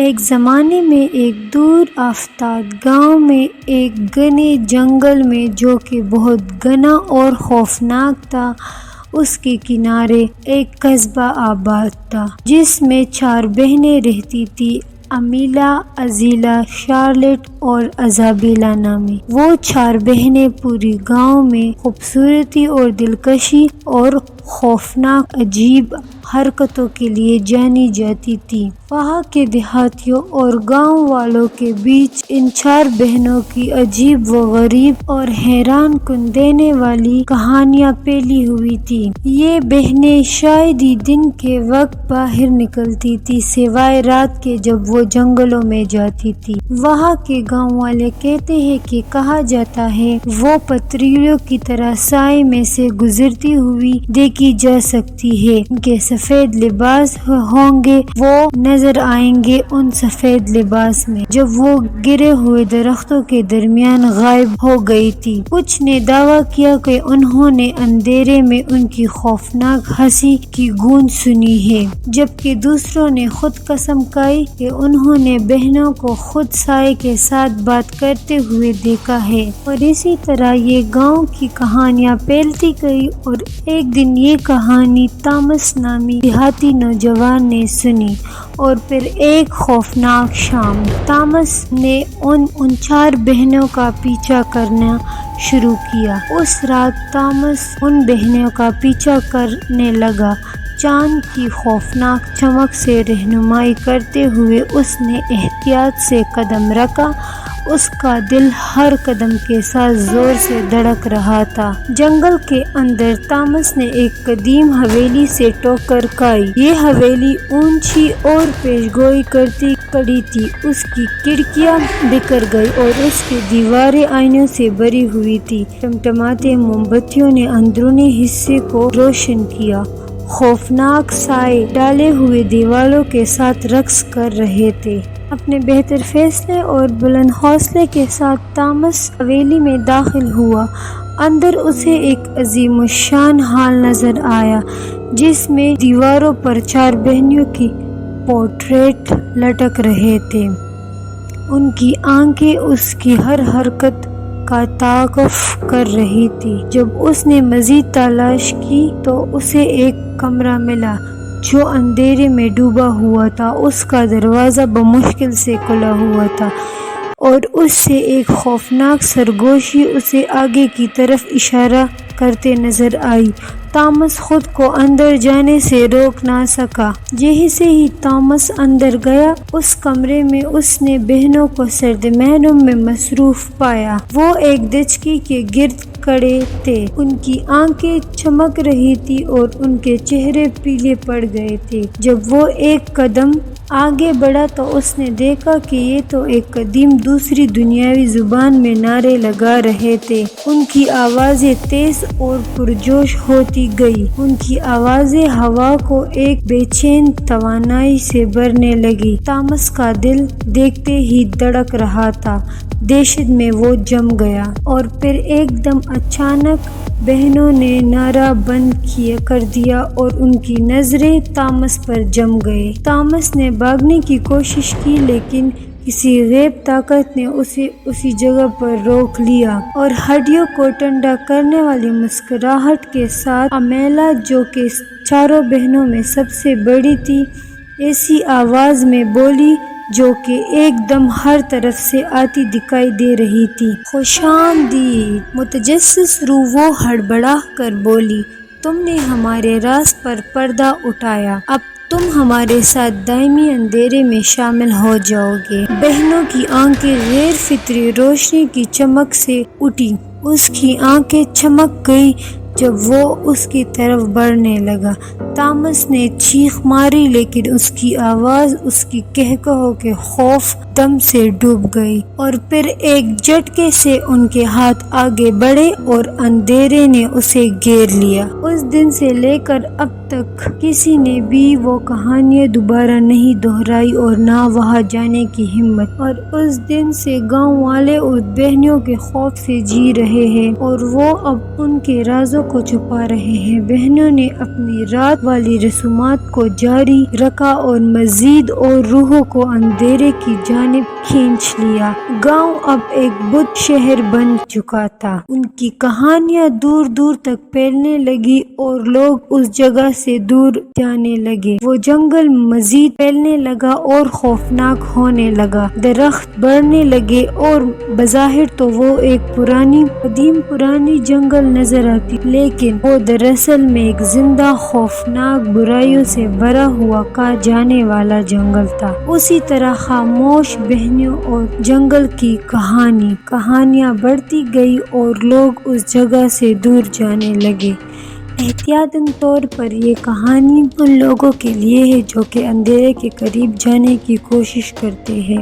ایک زمانے میں ایک دور افتاد گاؤں میں ایک گھنے جنگل میں، جو کہ بہت گھنا اور خوفناک تھا، اس کے کنارے ایک قصبہ آباد تھا جس میں 4 بہنیں رہتی تھیں، امیلا، عزیلا، شارلٹ اور ایزابیلا نامی۔ وہ 4 بہنیں پوری گاؤں میں خوبصورتی اور دلکشی اور خوفناک عجیب حرکتوں کے لیے جانی جاتی تھیں۔ وہاں کے دیہاتیوں اور گاؤں والوں کے بیچ ان 4 بہنوں کی عجیب و غریب اور حیران کن دینے والی کہانیاں پھیلی ہوئی تھیں۔ یہ بہنیں شاید ہی دن کے وقت باہر نکلتی تھیں، سوائے رات کے جب وہ جنگلوں میں جاتی تھیں۔ وہاں کے گاؤں والے کہتے ہیں کہ کہا جاتا ہے وہ پتریوں کی طرح سائے میں سے گزرتی ہوئی دیکھی جا سکتی ہے۔ ان کے سفید لباس ہوں گے، وہ نظر آئیں گے ان سفید لباس میں جب وہ گرے ہوئے درختوں کے درمیان غائب ہو گئی تھی۔ کچھ نے دعویٰ کیا کہ انہوں نے اندھیرے میں ان کی خوفناک ہنسی کی گونج سنی ہے، جبکہ دوسروں نے خود قسم کھائی کہ انہوں نے بہنوں کو خود سائے کے ساتھ بات کرتے ہوئے دیکھا ہے۔ اور اسی طرح یہ گاؤں کی کہانیاں پھیلتی گئی، اور ایک دن یہ کہانی تامس نامی دیہاتی نوجوان نے سنی، اور پھر ایک خوفناک شام تامس نے ان 4 بہنوں کا پیچھا کرنا شروع کیا۔ اس رات تامس ان بہنوں کا پیچھا کرنے لگا۔ چاند کی خوفناک چمک سے رہنمائی کرتے ہوئے اس نے احتیاط سے قدم رکھا۔ اس کا دل ہر قدم کے ساتھ زور سے دھڑک رہا تھا۔ جنگل کے اندر تامس نے ایک قدیم حویلی سے ٹکر کھائی۔ یہ حویلی اونچی اور پیشگوئی کرتی کھڑی تھی۔ اس کی کھڑکیاں بکھر گئی اور اس کی دیواریں آئینوں سے بھری ہوئی تھی۔ ٹمٹماتے موم بتیوں نے اندرونی حصے کو روشن کیا۔ خوفناک سائے ڈالے ہوئے دیواروں کے ساتھ رقص کر رہے تھے۔ اپنے بہتر فیصلے اور بلند حوصلے کے ساتھ تامس حویلی میں داخل ہوا۔ اندر اسے ایک عظیم الشان ہال نظر آیا، جس میں دیواروں پر 4 بہنوں کی پورٹریٹ لٹک رہے تھے۔ ان کی آنکھیں اس کی ہر حرکت کا تعاقب کر رہی تھی۔ جب اس نے مزید تلاش کی تو اسے ایک کمرہ ملا جو اندھیرے میں ڈوبا ہوا تھا۔ اس کا دروازہ بمشکل سے کھلا ہوا تھا، اور اس سے ایک خوفناک سرگوشی اسے آگے کی طرف اشارہ کرتے نظر آئی۔ تامس خود کو اندر جانے سے روک نہ سکا۔ جیسے ہی تامس اندر گیا، اس کمرے میں اس نے بہنوں کو سرد محرم میں مصروف پایا۔ وہ ایک دچکی کے گرد کھڑے تھے، ان کی آنکھیں چمک رہی تھی اور ان کے چہرے پیلے پڑ گئے تھے۔ جب وہ ایک قدم آگے بڑھا تو اس نے دیکھا کہ یہ تو ایک قدیم دوسری دنیاوی زبان میں نعرے لگا رہے تھے۔ ان کی آوازیں تیز اور پرجوش ہوتی گئی۔ ان کی آوازیں ہوا کو ایک بے چین توانائی سے بھرنے لگی۔ تامس کا دل دیکھتے ہی دھڑک رہا تھا۔ دہشت میں وہ جم گیا، اور پھر ایک دم اچانک بہنوں نے نعرہ بند کر دیا اور ان کی نظریں تامس پر جم گئی۔ تامس نے بھاگنے کی کوشش کی، لیکن کسی غیب طاقت نے اسے اسی جگہ پر روک لیا، اور ہڈیوں کو ٹھنڈا کرنے والی مسکراہٹ کے ساتھ امیلا، جو کہ 4 بہنوں میں سب سے بڑی تھی، ایسی آواز میں بولی جو کہ ایک دم ہر طرف سے آتی دکھائی دے رہی تھی۔ خوش آمدید متجسس روح، وہ ہڑبڑا کر بولی، تم نے ہمارے راز پر پردہ اٹھایا، اب تم ہمارے ساتھ دائمی اندھیرے میں شامل ہو جاؤ گے۔ بہنوں کی آنکھیں غیر فطری روشنی کی چمک سے اٹھی۔ اس کی آنکھیں چمک گئی جب وہ اس کی طرف بڑھنے لگا۔ تامس نے چیخ ماری، لیکن اس کی آواز اس کی قہقہوں کے خوف دم سے ڈوب گئی، اور پھر ایک جھٹکے سے ان کے ہاتھ آگے بڑھے اور اندھیرے نے اسے گھیر لیا۔ اس دن سے لے کر اب تک کسی نے بھی وہ کہانیاں دوبارہ نہیں دہرائی اور نہ وہاں جانے کی ہمت، اور اس دن سے گاؤں والے اس بہنوں کے خوف سے جی رہے ہیں، اور وہ اب ان کے رازوں کو چھپا رہے ہیں۔ بہنوں نے اپنی رات والی رسومات کو جاری رکھا اور مزید اور روحوں کو اندھیرے کی جانب کھینچ لیا۔ گاؤں اب ایک بت شہر بن چکا تھا۔ ان کی کہانیاں دور دور تک پھیلنے لگی اور لوگ اس جگہ سے دور جانے لگے۔ وہ جنگل مزید پھیلنے لگا اور خوفناک ہونے لگا۔ درخت بڑھنے لگے اور بظاہر تو وہ ایک پرانی جنگل نظر آتی، لیکن وہ دراصل میں ایک زندہ خوفناک برائیوں سے بھرا ہوا کہا جانے والا جنگل تھا۔ اسی طرح خاموش بہنوں اور جنگل کی کہانیاں بڑھتی گئی اور لوگ اس جگہ سے دور جانے لگے۔ احتیاطاً طور پر یہ کہانی ان لوگوں کے لیے ہے جو کہ اندھیرے کے قریب جانے کی کوشش کرتے ہیں۔